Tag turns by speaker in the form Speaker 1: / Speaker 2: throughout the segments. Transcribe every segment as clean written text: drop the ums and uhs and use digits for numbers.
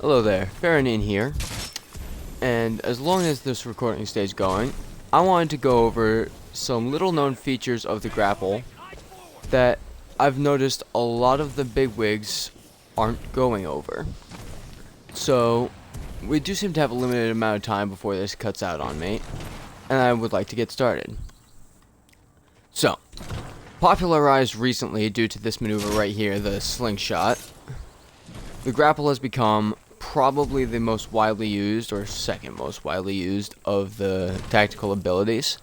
Speaker 1: Hello there, Farron here, and as long as this recording stays going, I wanted to go over some little known features of the grapple that I've noticed a lot of the bigwigs aren't going over. So, we do seem to have a limited amount of time before this cuts out on me, and I would like to get started. So, popularized recently due to this maneuver right here, the slingshot, the grapple has become probably the most widely used, or second most widely used, of the tactical abilities.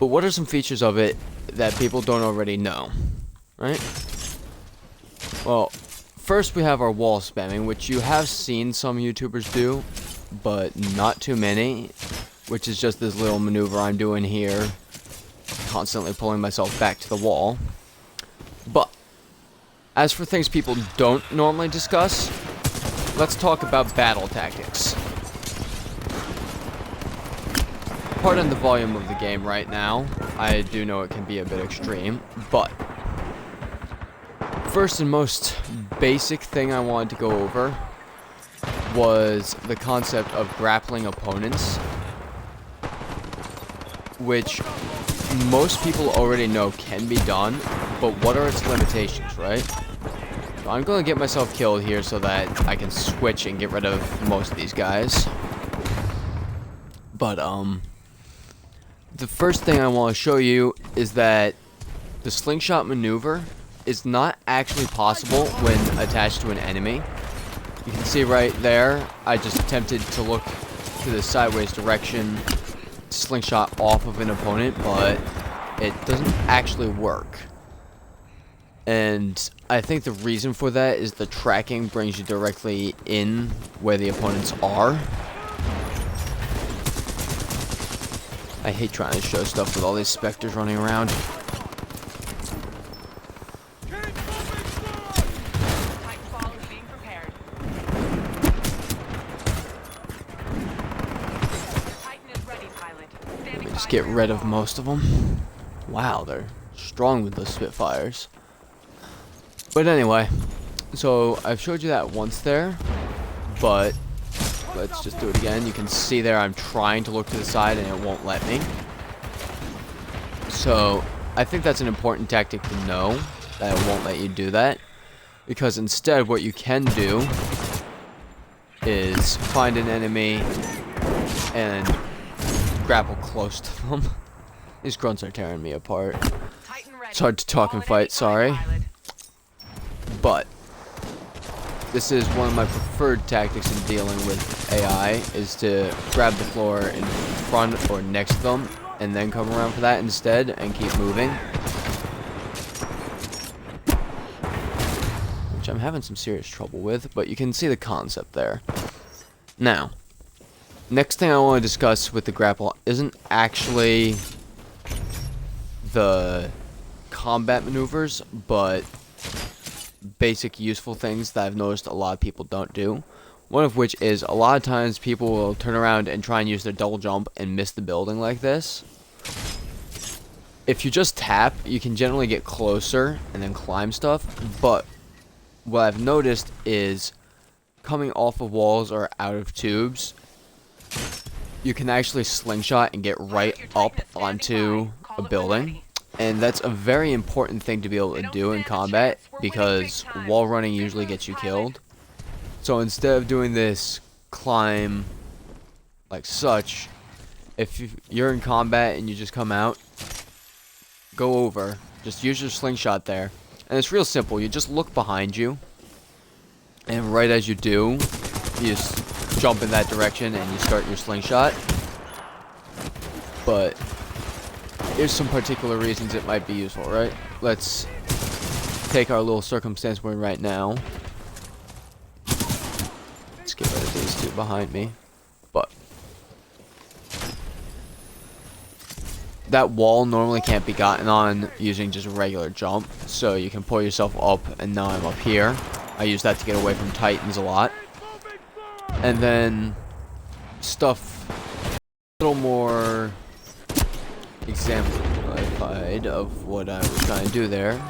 Speaker 1: But what are some features of it that people don't already know, right? Well, first we have our wall spamming, which you have seen some YouTubers do, but not too many, which is just this little maneuver I'm doing here, constantly pulling myself back to the wall. But as for things people don't normally discuss, let's talk about battle tactics. Pardon the volume of the game right now. I do know it can be a bit extreme, but first and most basic thing I wanted to go over was the concept of grappling opponents, which most people already know can be done, but what are its limitations, right? So I'm going to get myself killed here so that I can switch and get rid of most of these guys. But, the first thing I want to show you is that the slingshot maneuver is not actually possible when attached to an enemy. You can see right there, I just attempted to look to the sideways direction, slingshot off of an opponent, but it doesn't actually work. And I think the reason for that is the tracking brings you directly in where the opponents are. I hate trying to show stuff with all these specters running around.
Speaker 2: Titanfall is being prepared. Titan is ready, pilot.
Speaker 1: Let me just get rid of most of them. Wow, they're strong with the Spitfires. But anyway, so I've showed you that once there, but let's just do it again. You can see there I'm trying to look to the side and it won't let me. So I think that's an important tactic to know, that it won't let you do that, because instead what you can do is find an enemy and grapple close to them. These grunts are tearing me apart. It's hard to talk and fight, sorry. But this is one of my preferred tactics in dealing with AI, is to grab the floor in front or next to them and then come around for that instead and keep moving. Which I'm having some serious trouble with, but you can see the concept there. Now, next thing I want to discuss with the grapple isn't actually the combat maneuvers, but basic useful things that I've noticed a lot of people don't do. One of which is a lot of times people will turn around and try and use their double jump and miss the building like this. If you just tap, you can generally get closer and then climb stuff, but what I've noticed is coming off of walls or out of tubes, you can actually slingshot and get right up onto a building. And that's a very important thing to be able to do in combat, because wall running usually gets you killed. So instead of doing this climb like such, if you're in combat and you just come out, go over, just use your slingshot there. And it's real simple, you just look behind you, and right as you do, you just jump in that direction and you start your slingshot. But here's some particular reasons it might be useful, right? Let's take our little circumstance we're in right now. Let's get rid of these two behind me. But that wall normally can't be gotten on using just a regular jump, so you can pull yourself up, and now I'm up here. I use that to get away from Titans a lot. And then stuff a little more exemplified of what I was trying to do there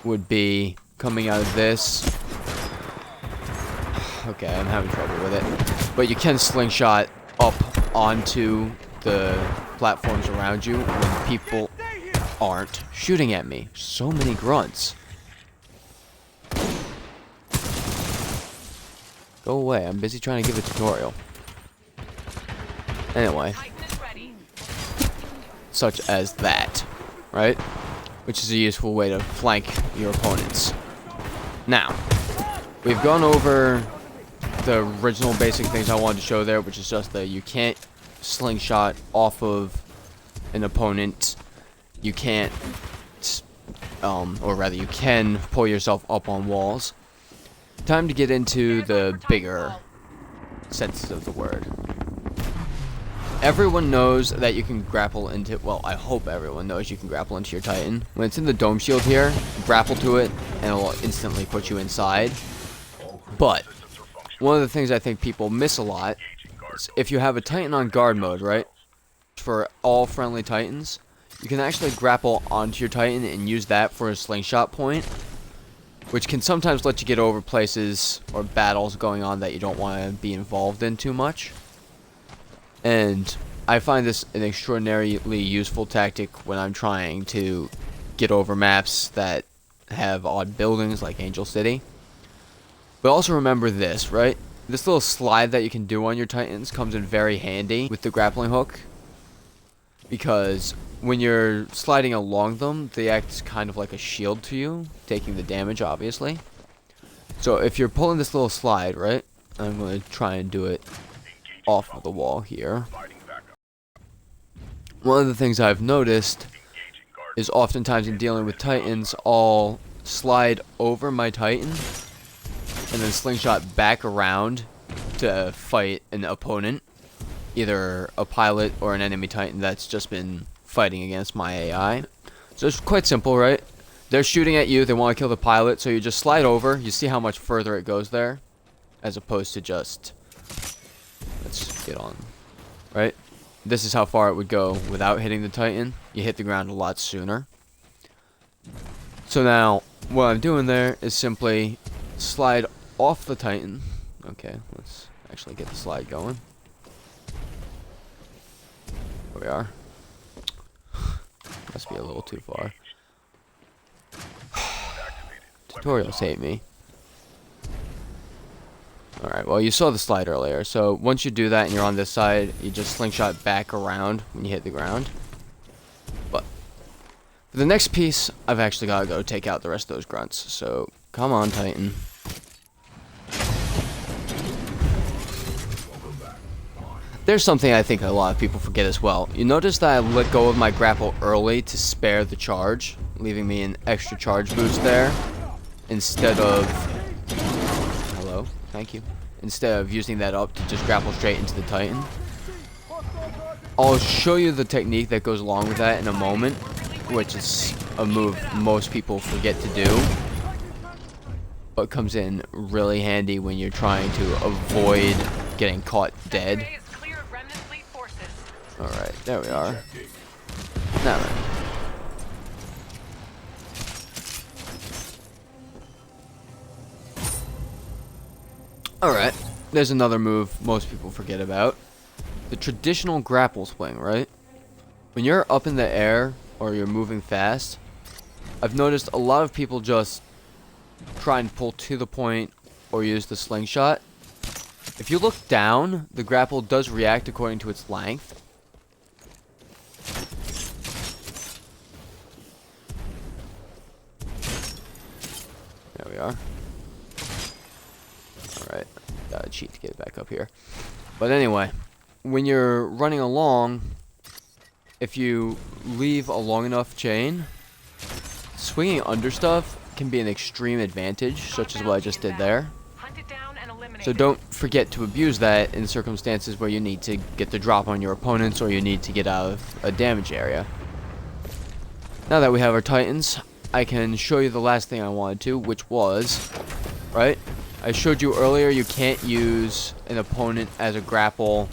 Speaker 1: would be coming out of this, Okay, I'm having trouble with it. But you can slingshot up onto the platforms around you when people aren't shooting at me. So many grunts. Go away, I'm busy trying to give a tutorial. Anyway,
Speaker 2: Titan is ready.
Speaker 1: such as that, right? Which is a useful way to flank your opponents. Now, we've gone over the original basic things I wanted to show there, which is just that you can't slingshot off of an opponent. You can't, or rather you can pull yourself up on walls. Time to get into the bigger senses of the word. Everyone knows that you can grapple into, well, I hope everyone knows you can grapple into your Titan. When it's in the dome shield here, grapple to it, and it will instantly put you inside. But one of the things I think people miss a lot is if you have a Titan on guard mode, right? For all friendly Titans, you can actually grapple onto your Titan and use that for a slingshot point, which can sometimes let you get over places or battles going on that you don't want to be involved in too much. And I find this an extraordinarily useful tactic when I'm trying to get over maps that have odd buildings like Angel City. But also remember this, right? This little slide that you can do on your Titans comes in very handy with the grappling hook. Because when you're sliding along them, they act kind of like a shield to you, taking the damage, obviously. So if you're pulling this little slide, right? I'm going to try and do it off of the wall here. One of the things I've noticed is oftentimes in dealing with Titans, I'll slide over my Titan and then slingshot back around to fight an opponent. Either a pilot or an enemy Titan that's just been fighting against my AI. So it's quite simple, right? They're shooting at you, they want to kill the pilot, so you just slide over, you see how much further it goes there, as opposed to just, let's get on, right? This is how far it would go without hitting the Titan. You hit the ground a lot sooner. So now, what I'm doing there is simply slide off the Titan. Okay, let's actually get the slide going. There we are. Must be a little too far. Tutorials hate me. Alright, well you saw the slide earlier, so once you do that and you're on this side, you just slingshot back around when you hit the ground. But for the next piece, I've actually got to go take out the rest of those grunts, so come on, Titan. There's something I think a lot of people forget as well. You notice that I let go of my grapple early to spare the charge, leaving me an extra charge boost there, instead of... Hello? Thank you. Instead of using that up to just grapple straight into the Titan. I'll show you the technique that goes along with that in a moment, which is a move most people forget to do, but comes in really handy when you're trying to avoid getting caught dead. Alright, there we are. Now then. Alright, there's another move most people forget about. The traditional grapple swing, right? When you're up in the air, or you're moving fast, I've noticed a lot of people just try and pull to the point, or use the slingshot. If you look down, the grapple does react according to its length. There we are. Alright, gotta cheat to get it back up here. But anyway, when you're running along, if you leave a long enough chain, swinging under stuff can be an extreme advantage, such as what I just did there. So don't forget to abuse that in circumstances where you need to get the drop on your opponents or you need to get out of a damage area. Now that we have our Titans, I can show you the last thing I wanted to, which was, right? I showed you earlier you can't use an opponent as a grapple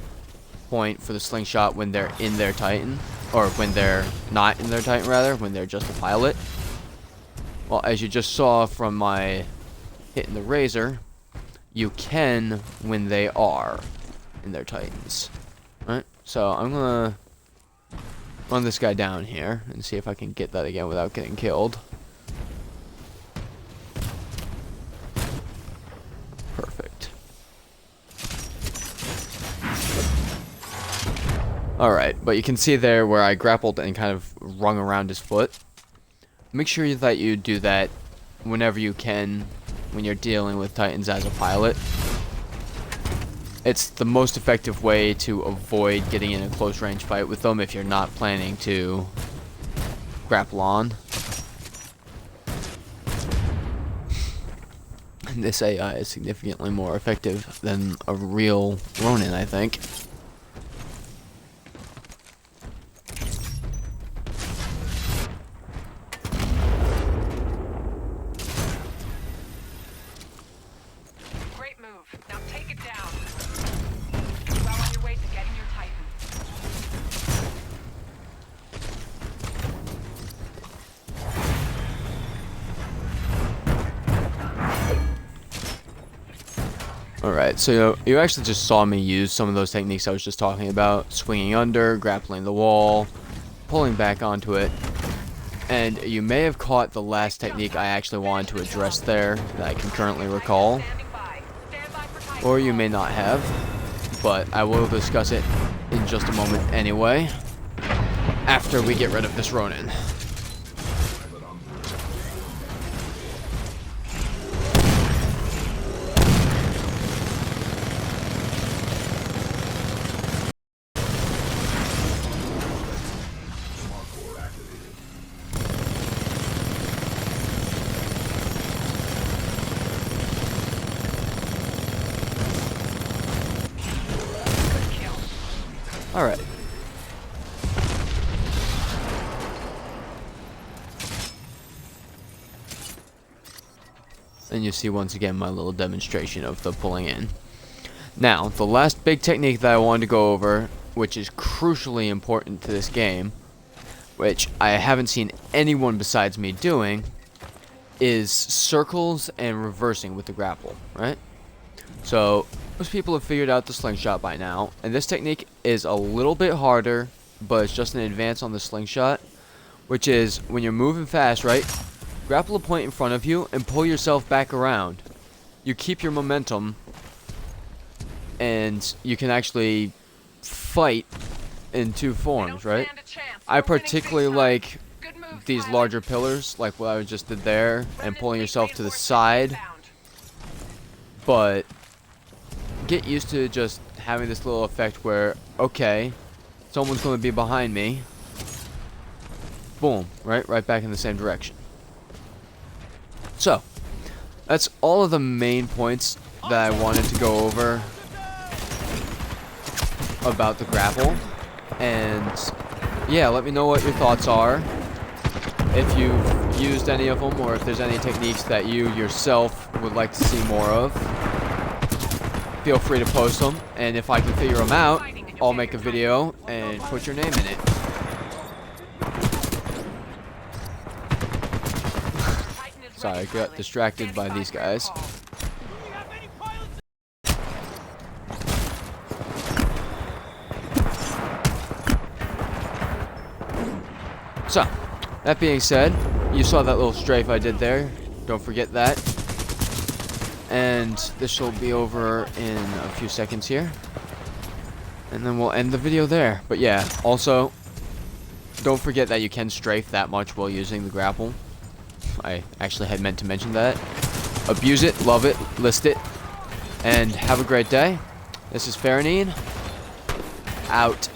Speaker 1: point for the slingshot when they're in their Titan, or when they're not in their Titan rather, when they're just a pilot. Well, as you just saw from my hitting the razor, you can when they are in their Titans. Right? So I'm gonna run this guy down here and see if I can get that again without getting killed. Perfect. Alright, but you can see there where I grappled and kind of wrung around his foot. Make sure that you do that whenever you can when you're dealing with Titans as a pilot. It's the most effective way to avoid getting in a close range fight with them if you're not planning to grapple on. And this AI is significantly more effective than a real Ronin, I think.
Speaker 2: Great move. Now take it down. Well on your way to getting your Titan.
Speaker 1: Alright, so you actually just saw me use some of those techniques I was just talking about. Swinging under, grappling the wall, pulling back onto it. And you may have caught the last technique I actually wanted to address there that I can currently recall.
Speaker 2: Standing by. Stand by for Titanfall.
Speaker 1: Or you may not have. But I will discuss it in just a moment anyway. After we get rid of this Ronin. Alright. And you see once again my little demonstration of the pulling in. Now, the last big technique that I wanted to go over, which is crucially important to this game, which I haven't seen anyone besides me doing, is circles and reversing with the grapple, right? So, most people have figured out the slingshot by now, and this technique is a little bit harder, but it's just an advance on the slingshot, which is when you're moving fast, right? Grapple a point in front of you and pull yourself back around. You keep your momentum, and you can actually fight in two forms, right? I particularly like these larger pillars, like what I just did there, and pulling yourself to the side, but get used to just having this little effect where, okay, someone's going to be behind me. Boom, right back in the same direction. So, that's all of the main points that I wanted to go over about the grapple. And yeah, let me know what your thoughts are. If you've used any of them, or if there's any techniques that you yourself would like to see more of. Feel free to post them, and if I can figure them out, I'll make a video and put your name in it. Sorry, I got distracted by these guys. So, that being said, you saw that little strafe I did there. Don't forget that. And this will be over in a few seconds here. And then we'll end the video there. But yeah, also, don't forget that you can strafe that much while using the grapple. I actually had meant to mention that. Abuse it, love it, list it, and have a great day. This is Faranine. Out.